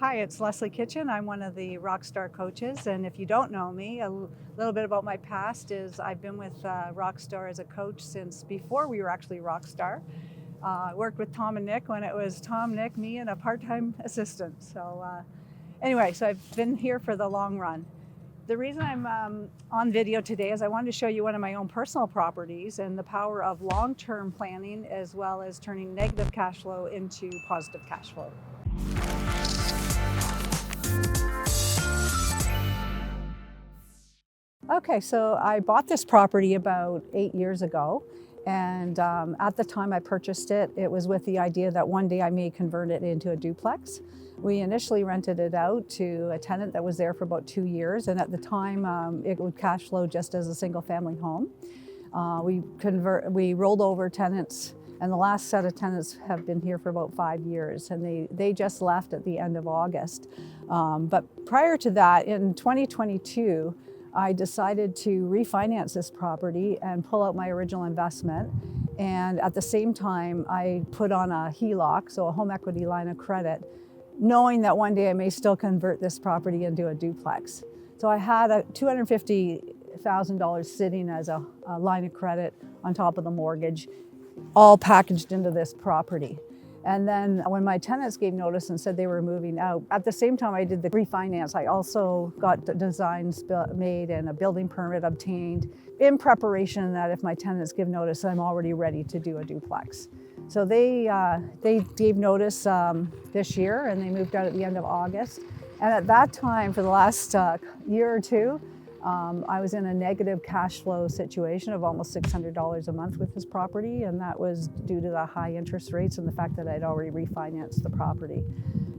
Hi, it's Leslie Kitchen. I'm one of the Rockstar coaches, and if you don't know me, a little bit about my past is I've been with Rockstar as a coach since before we were actually Rockstar. I worked with Tom and Nick when it was Tom, Nick, me, and a part-time assistant. So anyway, so I've been here for the long run. The reason I'm on video today is I wanted to show you one of my own personal properties and the power of long-term planning as well as turning negative cash flow into positive cash flow. Okay, so I bought this property about 8 years ago, and at the time I purchased it, it was with the idea that one day I may convert it into a duplex. We initially rented it out to a tenant that was there for about 2 years, and at the time it would cash flow just as a single family home. We rolled over tenants, and the last set of tenants have been here for about 5 years, and they just left at the end of August. But prior to that, in 2022, I decided to refinance this property and pull out my original investment. And at the same time, I put on a HELOC, so a home equity line of credit, knowing that one day I may still convert this property into a duplex. So I had a $250,000 sitting as a line of credit on top of the mortgage, all packaged into this property. And then when my tenants gave notice and said they were moving out, at the same time I did the refinance, I also got the designs made and a building permit obtained in preparation that if my tenants give notice, I'm already ready to do a duplex. So they gave notice this year, and they moved out at the end of August. And at that time, for the last year or two, I was in a negative cash flow situation of almost $600 a month with this property, and that was due to the high interest rates and the fact that I'd already refinanced the property.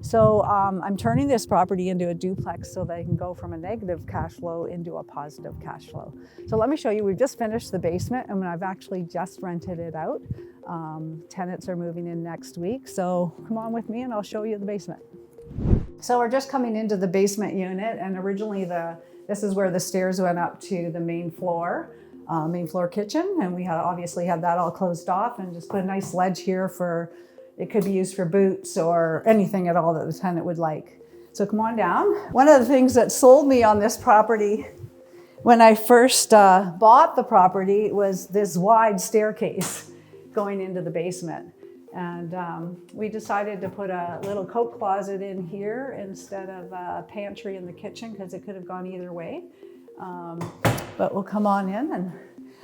So I'm turning this property into a duplex so that I can go from a negative cash flow into a positive cash flow. So let me show you, we've just finished the basement, and I've actually just rented it out. Tenants are moving in next week, so come on with me and I'll show you the basement. So we're just coming into the basement unit, and originally this is where the stairs went up to the main floor kitchen, and we obviously had that all closed off and just put a nice ledge here for, it could be used for boots or anything at all that the tenant would like. So come on down. One of the things that sold me on this property when I first bought the property was this wide staircase going into the basement. And we decided to put a little coat closet in here instead of a pantry in the kitchen because it could have gone either way. But we'll come on in. And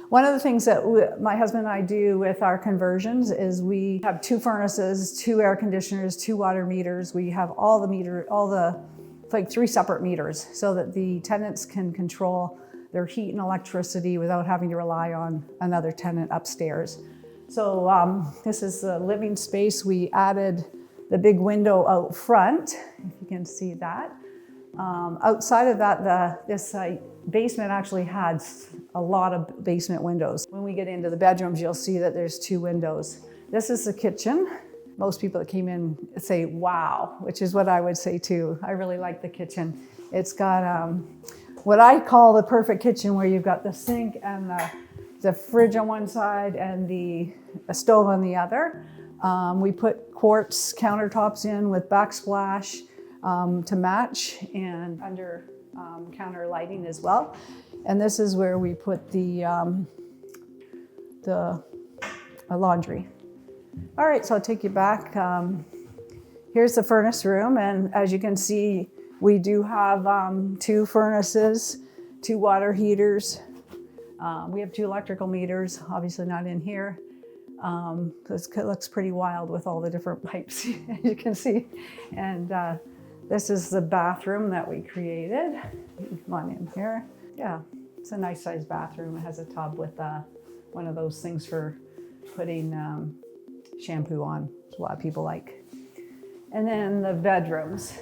one of the things that my husband and I do with our conversions is we have 2 furnaces, 2 air conditioners, 2 water meters. We have like 3 separate meters so that the tenants can control their heat and electricity without having to rely on another tenant upstairs. So this is the living space. We added the big window out front, if you can see that. Outside of that, this basement actually had a lot of basement windows. When we get into the bedrooms, you'll see that there's 2 windows. This is the kitchen. Most people that came in say, wow, which is what I would say too. I really like the kitchen. It's got what I call the perfect kitchen, where you've got the sink and the fridge on one side and the stove on the other. We put quartz countertops in with backsplash to match, and under counter lighting as well. And this is where we put the laundry. All right, so I'll take you back. Here's the furnace room, and as you can see, we do have 2 furnaces, 2 water heaters. We have 2 electrical meters, obviously not in here. It looks pretty wild with all the different pipes, as you can see. And this is the bathroom that we created. Come on in here. Yeah, it's a nice sized bathroom. It has a tub with one of those things for putting shampoo on, which a lot of people like. And then the bedrooms.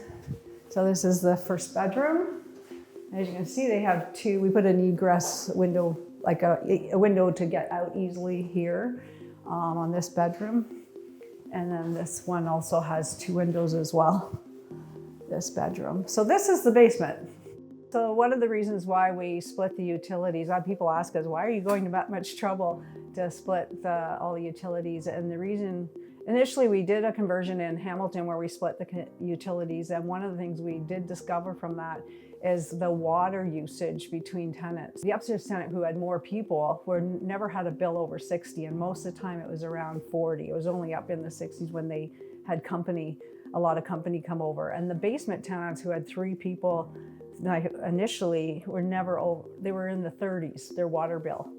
So this is the first bedroom. As you can see, they have 2, we put an egress window, like a window to get out easily here on this bedroom. And then this one also has 2 windows as well, this bedroom. So this is the basement. So one of the reasons why we split the utilities, a lot of people ask us, why are you going to that much trouble to split all the utilities? And the reason Initially, we did a conversion in Hamilton where we split the utilities, and one of the things we did discover from that is the water usage between tenants. The upstairs tenant who had more people never had a bill over 60, and most of the time it was around 40. It was only up in the 60s when they had a lot of company come over. And the basement tenants who had 3 people initially were never over, they were in the 30s, their water bill.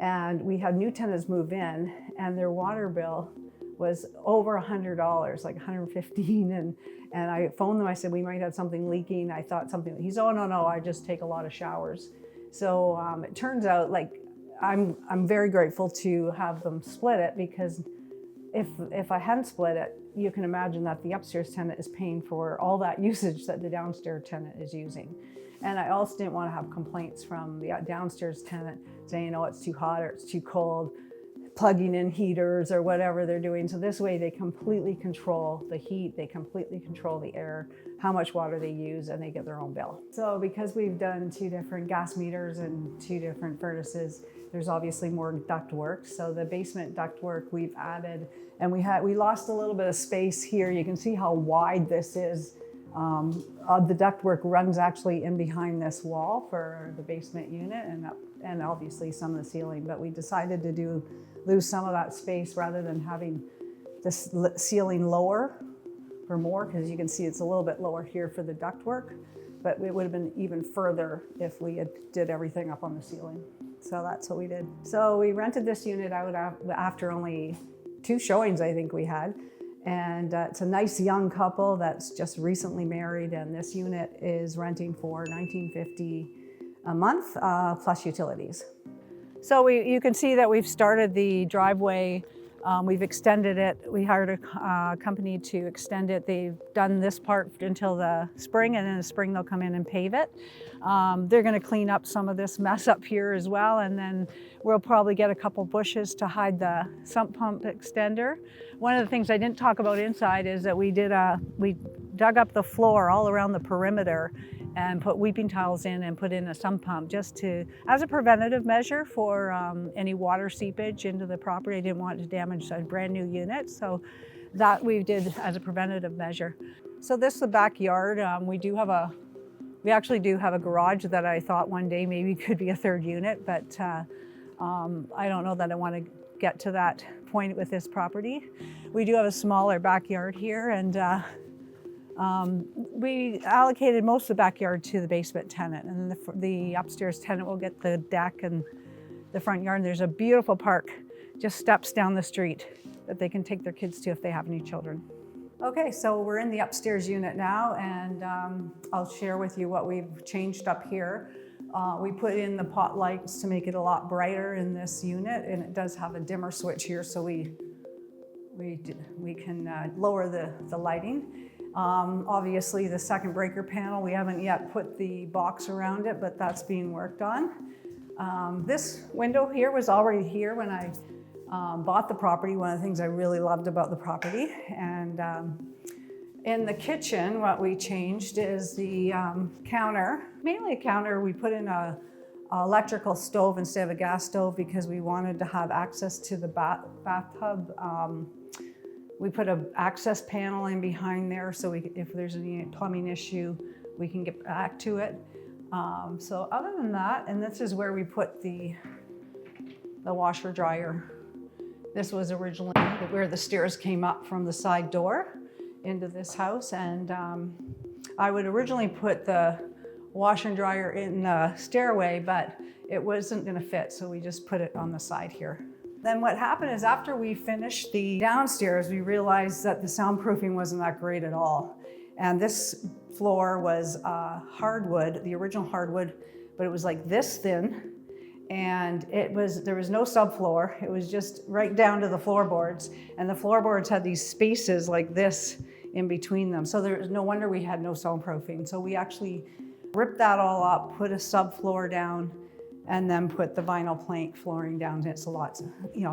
And we had new tenants move in and their water bill was over $100, like $115. And I phoned them, I said, we might have something leaking. I thought something, he's, oh, no, I just take a lot of showers. So it turns out, like, I'm very grateful to have them split it, because if I hadn't split it, you can imagine that the upstairs tenant is paying for all that usage that the downstairs tenant is using. And I also didn't want to have complaints from the downstairs tenant saying, oh, it's too hot or it's too cold, plugging in heaters or whatever they're doing. So this way they completely control the heat, they completely control the air, how much water they use, and they get their own bill. So because we've done 2 different gas meters and 2 different furnaces, there's obviously more duct work. So the basement duct work we've added, and we lost a little bit of space here. You can see how wide this is. The ductwork runs actually in behind this wall for the basement unit and obviously some of the ceiling, but we decided to lose some of that space rather than having this ceiling lower for more, because you can see it's a little bit lower here for the ductwork, but it would have been even further if we had did everything up on the ceiling. So that's what we did. So we rented this unit out after only 2 showings I think we had. And it's a nice young couple that's just recently married, and this unit is renting for $19.50 a month plus utilities. So you can see that we've started the driveway. We've extended it. We hired a company to extend it. They've done this part until the spring, and in the spring they'll come in and pave it. They're going to clean up some of this mess up here as well, and then we'll probably get a couple bushes to hide the sump pump extender. One of the things I didn't talk about inside is that we dug up the floor all around the perimeter and put weeping tiles in and put in a sump pump just as a preventative measure for any water seepage into the property. I didn't want to damage a brand new unit, so that we did as a preventative measure. So this is the backyard. We actually do have a garage that I thought one day maybe could be a 3rd unit, but I don't know that I want to get to that point with this property. We do have a smaller backyard here, and we allocated most of the backyard to the basement tenant, and the upstairs tenant will get the deck and the front yard. And there's a beautiful park just steps down the street that they can take their kids to if they have any children. Okay, so we're in the upstairs unit now, and I'll share with you what we've changed up here. We put in the pot lights to make it a lot brighter in this unit, and it does have a dimmer switch here, so we can lower the lighting. Obviously the second breaker panel, we haven't yet put the box around it, but that's being worked on. This window here was already here when I bought the property. One of the things I really loved about the property. And in the kitchen, what we changed is the counter, mainly a counter. We put in a electrical stove instead of a gas stove because we wanted to have access to the bathtub. We put an access panel in behind there, so if there's any plumbing issue, we can get back to it. So other than that, and this is where we put the washer dryer. This was originally where the stairs came up from the side door into this house, and I would originally put the washer and dryer in the stairway, but it wasn't going to fit, so we just put it on the side here. Then what happened is after we finished the downstairs, we realized that the soundproofing wasn't that great at all. And this floor was hardwood, the original hardwood, but it was like this thin. And there was no subfloor. It was just right down to the floorboards. And the floorboards had these spaces like this in between them. So there was no wonder we had no soundproofing. So we actually ripped that all up, put a subfloor down, and then put the vinyl plank flooring down. It's a lot,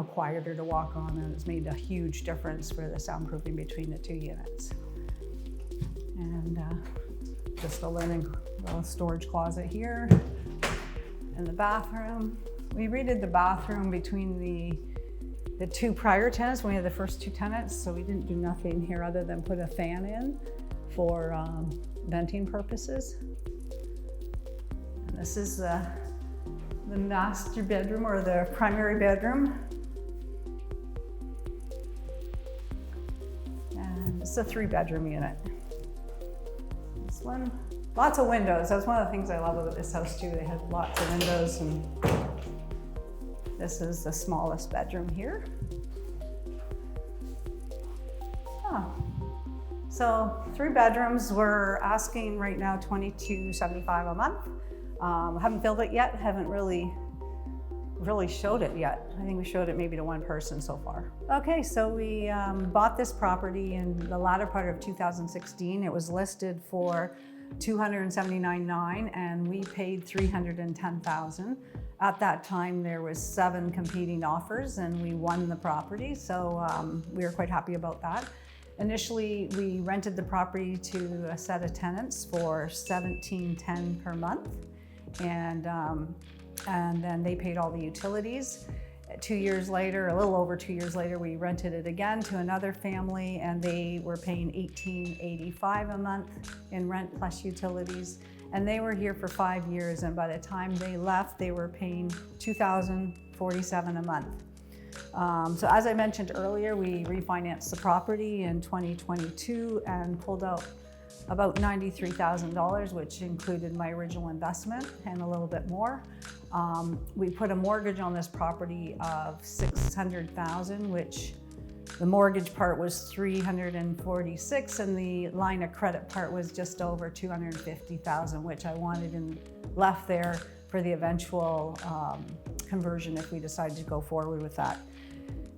quieter to walk on, and it's made a huge difference for the soundproofing between the 2 units. And just a linen storage closet here. And the bathroom. We redid the bathroom between the The two prior tenants, we had the first two tenants, so we didn't do nothing here other than put a fan in for venting purposes. And this is the master bedroom, or the primary bedroom. And it's a 3-bedroom unit. This one, lots of windows. That's one of the things I love about this house too. They have lots of windows, and this is the smallest bedroom here. Oh. So 3 bedrooms, we're asking right now $22.75 a month. Haven't filled it yet, haven't really showed it yet. I think we showed it maybe to one person so far. Okay, so we bought this property in the latter part of 2016. It was listed for $279,900 and we paid $310,000. At that time, there was 7 competing offers and we won the property, so we were quite happy about that. Initially, we rented the property to a set of tenants for $17.10 per month, and then they paid all the utilities. 2 years later, a little over 2 years later, we rented it again to another family, and they were paying $18.85 a month in rent plus utilities. And they were here for 5 years, and by the time they left, they were paying $2,047 a month. So as I mentioned earlier, we refinanced the property in 2022 and pulled out about $93,000, which included my original investment and a little bit more. We put a mortgage on this property of $600,000, which the mortgage part was $346,000 and the line of credit part was just over $250,000, which I wanted and left there for the eventual conversion if we decided to go forward with that.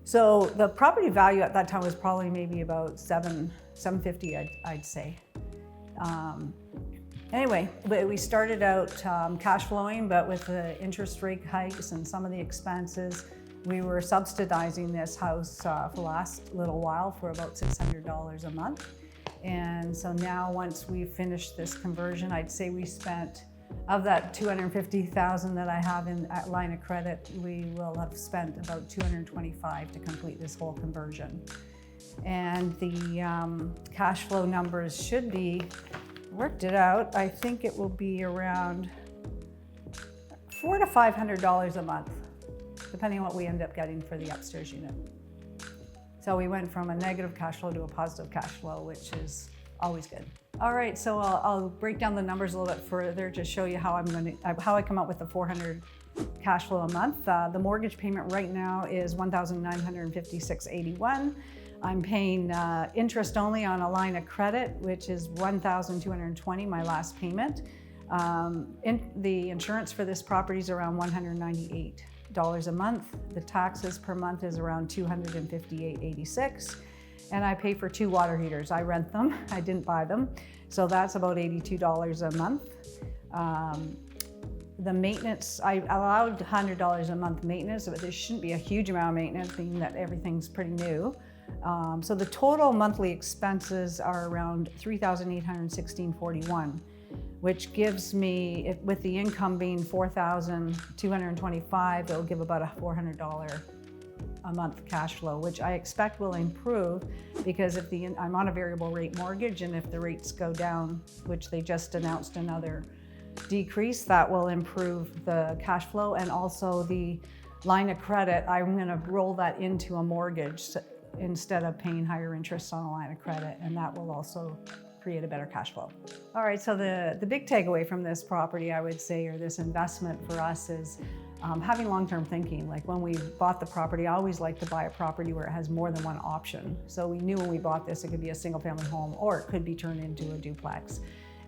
So the property value at that time was probably maybe about $750,000, I'd say. Anyway, we started out cash flowing, but with the interest rate hikes and some of the expenses, we were subsidizing this house for the last little while for about $600 a month. And so now once we finished this conversion, I'd say we spent, of that $250,000 that I have in that line of credit, we will have spent about $225,000 to complete this whole conversion. And the cash flow numbers should be, worked it out, I think it will be around $400 to $500 a month, depending on what we end up getting for the upstairs unit. So we went from a negative cash flow to a positive cash flow, which is always good. All right, so I'll break down the numbers a little bit further to show you how I come up with the $400 cash flow a month. The mortgage payment right now is $1,956.81. I'm paying interest only on a line of credit, which is $1,220, my last payment. The insurance for this property is around $198 a month. The taxes per month is around $258.86. And I pay for 2 water heaters. I rent them, I didn't buy them. So that's about $82 a month. The maintenance, I allowed $100 a month maintenance, but there shouldn't be a huge amount of maintenance, being that everything's pretty new. So the total monthly expenses are around $3,816.41, which gives me, with the income being $4,225, it'll give about a $400 a month cash flow, which I expect will improve because if I'm on a variable rate mortgage, and if the rates go down, which they just announced another decrease, that will improve the cash flow. And also the line of credit, I'm going to roll that into a mortgage instead of paying higher interest on a line of credit, and that will also create a better cash flow. All right, so the big takeaway from this property, I would say, or this investment for us, is having long-term thinking. Like when we bought the property, I always like to buy a property where it has more than one option. So we knew when we bought this, it could be a single-family home or it could be turned into a duplex.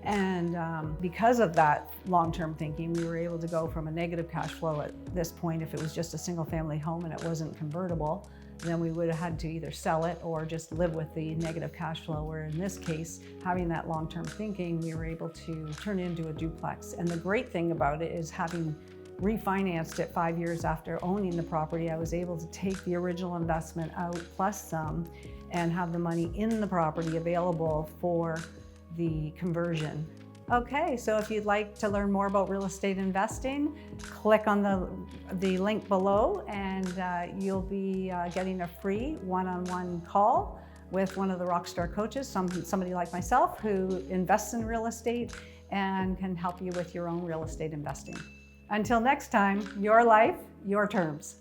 And because of that long-term thinking, we were able to go from a negative cash flow at this point. If it was just a single-family home and it wasn't convertible, then we would have had to either sell it or just live with the negative cash flow, where in this case, having that long-term thinking, we were able to turn it into a duplex. And the great thing about it is, having refinanced it 5 years after owning the property, I was able to take the original investment out plus some and have the money in the property available for the conversion. Okay, so if you'd like to learn more about real estate investing, click on the link below and you'll be getting a free one-on-one call with one of the Rockstar coaches, somebody like myself who invests in real estate and can help you with your own real estate investing. Until next time, your life, your terms.